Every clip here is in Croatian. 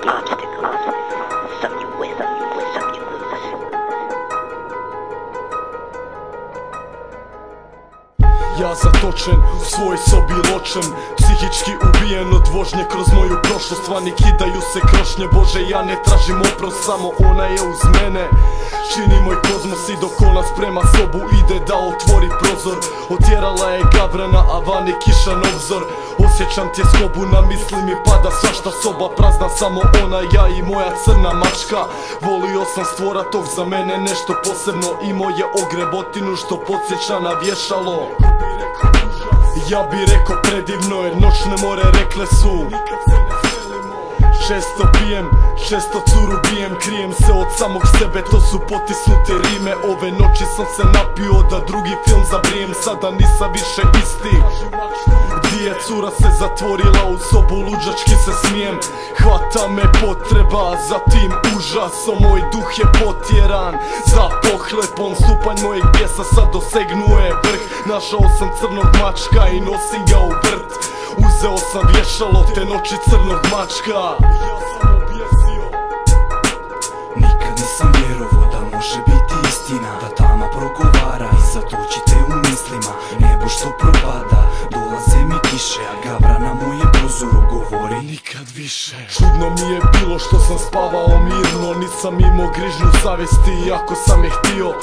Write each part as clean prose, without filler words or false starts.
obstacles. Some you win, some you lose. Ja zatočen, u svojoj sobi ločem, psihički ubijen od vožnje kroz moju prošlost. Vani kidaju se krošnje, Bože ja ne tražim oprost, samo ona je uz mene. Čini moj kozmos i dok ona sprema sobu ide da otvori prozor. Otjerala je gavrana, a vani kišan obzor. Osjećam tjeskobu, na misli mi pada svašta, soba prazna, samo ona, ja i moja crna mačka. Volio sam stvora tog za mene nešto posebno, imao je ogrebotinu što podsjeća na vješalo. Ja bi rekao predivno jer noćne more rekle su često pijem, često curu bijem, krijem se od samog sebe, to su potisnute rime. Ove noći sam se napio da drugi film zabrijem, sada nisam više isti. Di je cura se zatvorila u sobu, luđački se smijem. Hvata me potreba za tim užasom, moj duh je potjeran za pohlepom. Stupanj mojeg bijesa sad dosegnuo je vrh, našao sam crnog mačka i nosim ga u vrt. Uzeo sam vješalo te noći crnog mačka. Nikad nisam vjerovo da može biti istina, da tama progovara i zatočite u mislima. Nebo što propada, dolaze mi kiše, a gavra na mojem prozoru govori nikad više. Čudno mi je bilo što sam spavao mirno, nisam imao grižnju savjesti iako sam je htio.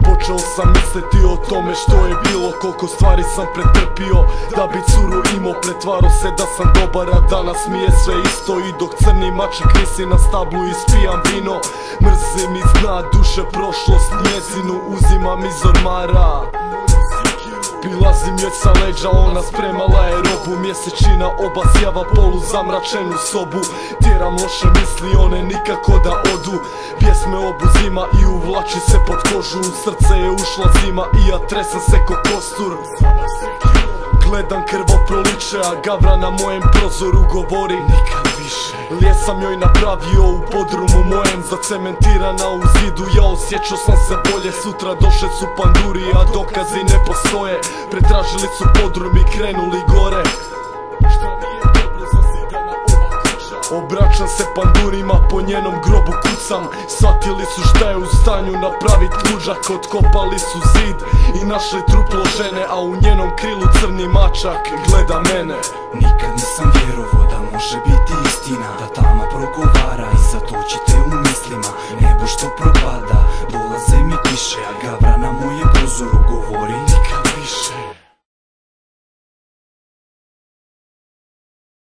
Počeo sam misliti o tome što je bilo, koliko stvari sam pretrpio da bi curu imao. Pretvaro se da sam dobar, a danas mi je sve isto. I dok crni mačak visi na stablu ispijam vino, mrzim iz dna duše prošlost njezinu, uzimam iz ormara. Prilazim joj sa leđa, ona spremala je robu, mjesečina obasjava polu zamračenu sobu. Tjeram loše misli, one nikako da odu, bijes me obuzima i uvlači se pod kožu. U srce je ušla zima i ja tresem se ko kostur. Gledam krvoproliče, a gavra na mojem prozoru govori nikad više. Lijes sam joj napravio u podrumu mojem, zacementirana u zidu, ja osjećao sam se bolje. Sutra došle su panduri, a dokazi ne postoje. Pretražili su podrum i krenuli gore. Obraćam se pandurima, po njenom grobu kucam. Shvatili su šta je u stanju napravit luđak, otkopali su zid i našli truplo žene, a u njenom krilu crni mačak gleda mene. Nikad nisam vjerovo da može biti istina, da tama progovara i zatočite u mislima. Nebo što propada, dolaze mi kiše, a